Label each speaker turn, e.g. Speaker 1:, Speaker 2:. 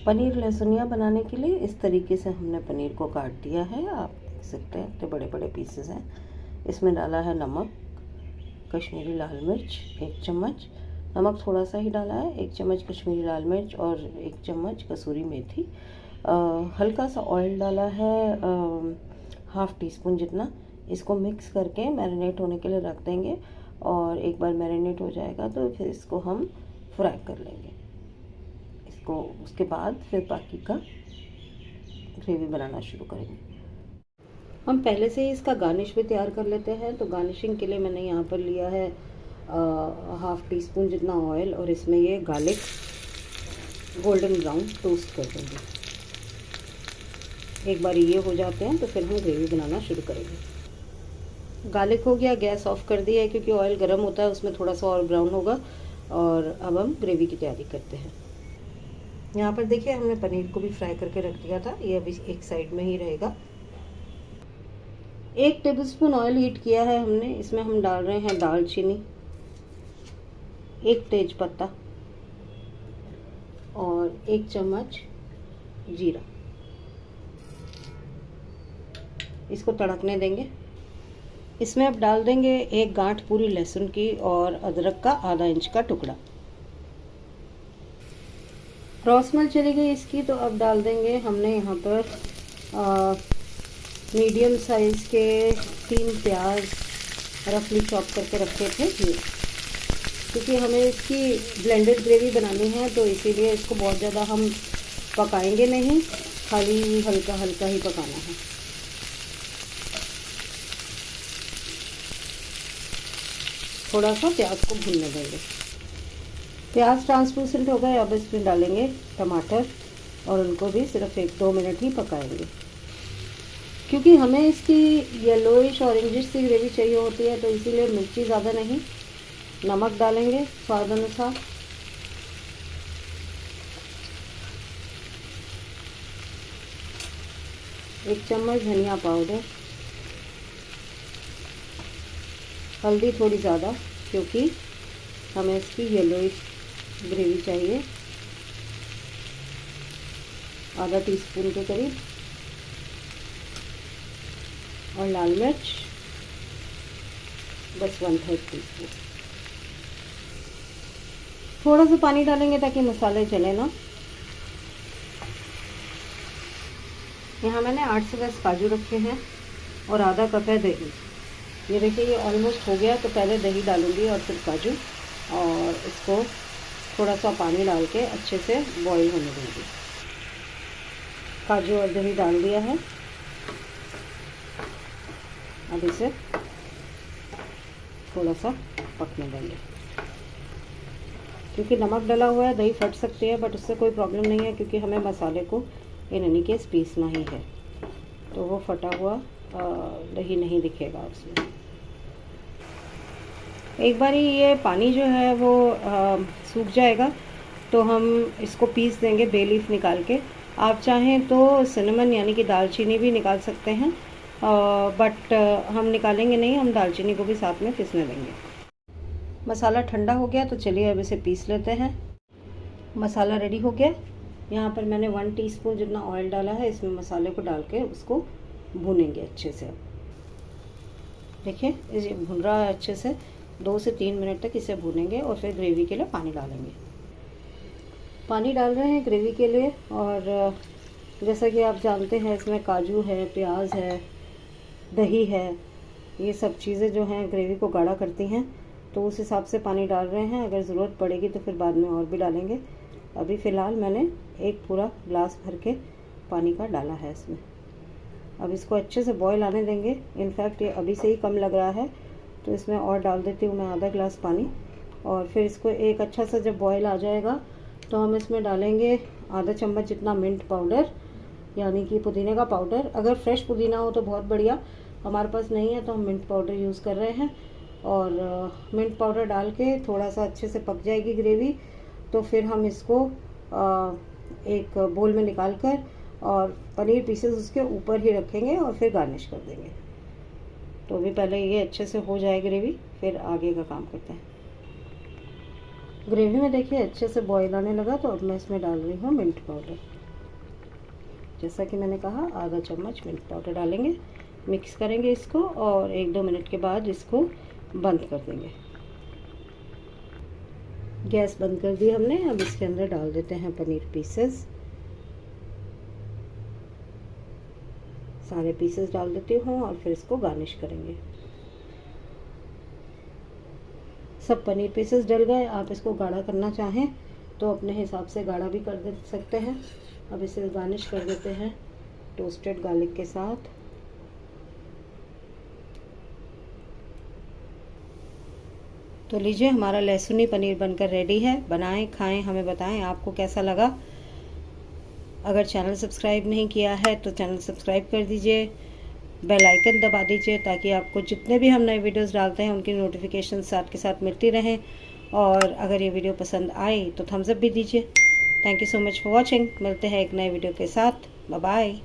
Speaker 1: पनीर लहसुनिया बनाने के लिए इस तरीके से हमने पनीर को काट दिया है। आप देख सकते हैं इतने बड़े बड़े पीसेस हैं। इसमें डाला है नमक, कश्मीरी लाल मिर्च 1 चम्मच, नमक थोड़ा सा ही डाला है, 1 चम्मच कश्मीरी लाल मिर्च और 1 चम्मच कसूरी मेथी। हल्का सा ऑयल डाला है, हाफ़ टी स्पून जितना। इसको मिक्स करके मैरिनेट होने के लिए रख देंगे और एक बार मैरिनेट हो जाएगा तो फिर इसको हम फ्राई कर लेंगे। इसको उसके बाद फिर बाकी का ग्रेवी बनाना शुरू करेंगे। हम पहले से ही इसका गार्निश भी तैयार कर लेते हैं। तो गार्निशिंग के लिए मैंने यहाँ पर लिया है हाफ़ टी स्पून जितना ऑयल और इसमें ये गार्लिक गोल्डन ब्राउन टोस्ट कर देंगे। एक बार ये हो जाते हैं तो फिर हम ग्रेवी बनाना शुरू करेंगे। गार्लिक हो गया, गैस ऑफ कर दिया है क्योंकि ऑयल गर्म होता है, उसमें थोड़ा सा और ब्राउन होगा। और अब हम ग्रेवी की तैयारी करते हैं। यहाँ पर देखिए हमने पनीर को भी फ्राई करके रख दिया था, ये अभी एक साइड में ही रहेगा। 1 टेबलस्पून ऑयल हीट किया है हमने। इसमें हम डाल रहे हैं दालचीनी, 1 तेज पत्ता और 1 चम्मच जीरा। इसको तड़कने देंगे। इसमें अब डाल देंगे 1 गांठ पूरी लहसुन की और अदरक का आधा इंच का टुकड़ा। क्रॉस स्मेल चली गई इसकी, तो अब डाल देंगे हमने यहाँ पर मीडियम साइज़ के 3 प्याज रफली चॉप करके रखे थे ये, क्योंकि हमें इसकी ब्लेंडेड ग्रेवी बनानी है तो इसीलिए इसको बहुत ज़्यादा हम पकाएंगे नहीं, खाली हल्का हल्का ही पकाना है। थोड़ा सा प्याज को भूनने देंगे। प्याज ट्रांसलूसेंट हो गए, अब इसमें डालेंगे टमाटर और उनको भी सिर्फ 1-2 मिनट ही पकाएंगे। क्योंकि हमें इसकी येलोइश ऑरेंजिश सी ग्रेवी चाहिए होती है तो इसीलिए मिर्ची ज़्यादा नहीं। नमक डालेंगे स्वाद अनुसार। एक चम्मच धनिया पाउडर, हल्दी थोड़ी ज़्यादा क्योंकि हमें इसकी येलोइश ग्रेवी चाहिए, आधा टीस्पून के करीब। और लाल मिर्च बस 1/3 टीस्पून। थोड़ा सा पानी डालेंगे ताकि मसाले चले ना। यहाँ मैंने 8 से 10 काजू रखे हैं और आधा कप है दही। ये देखिए ये ऑलमोस्ट हो गया, तो पहले दही डालूंगी और फिर काजू, और इसको थोड़ा सा पानी डाल के अच्छे से बॉईल होने देंगे। काजू और दही डाल दिया है, अब इसे थोड़ा सा पकने देंगे। क्योंकि नमक डला हुआ है, दही फट सकती है, बट उससे कोई प्रॉब्लम नहीं है क्योंकि हमें मसाले को इन एनी केस पीसना ही है, तो वो फटा हुआ दही नहीं दिखेगा उसमें। एक बार ये पानी जो है वो सूख जाएगा तो हम इसको पीस देंगे बे लीफ निकाल के। आप चाहें तो सिनेमन यानी कि दालचीनी भी निकाल सकते हैं, बट हम निकालेंगे नहीं, हम दालचीनी को भी साथ में पीसने देंगे। मसाला ठंडा हो गया तो चलिए अब इसे पीस लेते हैं। मसाला रेडी हो गया। यहाँ पर मैंने 1 टीस्पून जितना ऑयल डाला है, इसमें मसाले को डाल के उसको भूनेंगे अच्छे से। देखिए ये भुन रहा है अच्छे से, 2 से 3 मिनट तक इसे भूनेंगे और फिर ग्रेवी के लिए पानी डालेंगे। पानी डाल रहे हैं ग्रेवी के लिए, और जैसा कि आप जानते हैं इसमें काजू है, प्याज है, दही है, ये सब चीज़ें जो हैं ग्रेवी को गाढ़ा करती हैं, तो उस हिसाब से पानी डाल रहे हैं। अगर ज़रूरत पड़ेगी तो फिर बाद में और भी डालेंगे। अभी फ़िलहाल मैंने 1 पूरा ग्लास भर के पानी का डाला है इसमें। अब इसको अच्छे से बॉईल आने देंगे। इनफैक्ट ये अभी से ही कम लग रहा है, तो इसमें और डाल देती हूँ मैं आधा ग्लास पानी। और फिर इसको एक अच्छा सा जब बॉईल आ जाएगा तो हम इसमें डालेंगे आधा चम्मच जितना मिंट पाउडर, यानी कि पुदीने का पाउडर। अगर फ्रेश पुदीना हो तो बहुत बढ़िया, हमारे पास नहीं है तो हम मिंट पाउडर यूज़ कर रहे हैं। और मिंट पाउडर डाल के थोड़ा सा अच्छे से पक जाएगी ग्रेवी, तो फिर हम इसको एक बोल में निकाल कर और पनीर पीसेस उसके ऊपर ही रखेंगे और फिर गार्निश कर देंगे। तो अभी पहले ये अच्छे से हो जाए ग्रेवी, फिर आगे का काम करते हैं। ग्रेवी में देखिए अच्छे से बॉईल आने लगा, तो अब मैं इसमें डाल रही हूँ मिंट पाउडर। जैसा कि मैंने कहा, आधा चम्मच मिंट पाउडर डालेंगे, मिक्स करेंगे इसको और 1-2 मिनट के बाद इसको बंद कर देंगे। गैस बंद कर दी हमने। अब इसके अंदर डाल देते हैं पनीर पीसेस। सारे पीसेस डाल देती हूँ और फिर इसको गार्निश करेंगे। सब पनीर पीसेस डल गए। आप इसको गाढ़ा करना चाहें तो अपने हिसाब से गाढ़ा भी कर दे सकते हैं। अब इसे गार्निश कर देते हैं टोस्टेड गार्लिक के साथ। तो लीजिए, हमारा लहसुनी पनीर बनकर रेडी है। बनाएं, खाएं, हमें बताएं आपको कैसा लगा। अगर चैनल सब्सक्राइब नहीं किया है तो चैनल सब्सक्राइब कर दीजिए, बेल आइकन दबा दीजिए ताकि आपको जितने भी हम नए वीडियोस डालते हैं उनकी नोटिफिकेशन साथ के साथ मिलती रहें। और अगर ये वीडियो पसंद आए तो थम्स अप भी दीजिए। Thank you so much for watching. मिलते हैं एक नए वीडियो के साथ। Bye bye.